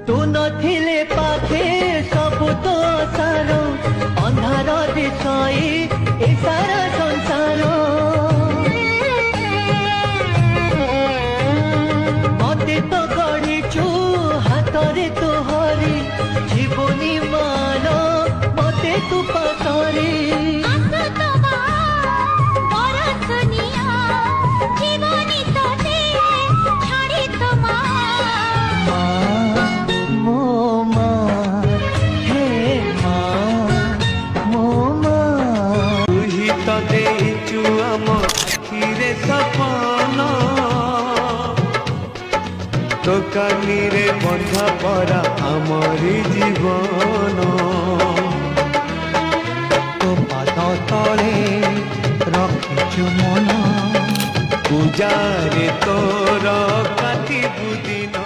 तू नथिले पाखे सबु तो सारो अंधार दिशाई ए सारा संसार मते तो गढ़ीचु हाथरे तो हरी जीवनी मान मते तू पसरी तो कानी रे बंधा परा आमरी जीवन तो पाद तले रखिछु मन पूजा रे तोर काटी बुदिन।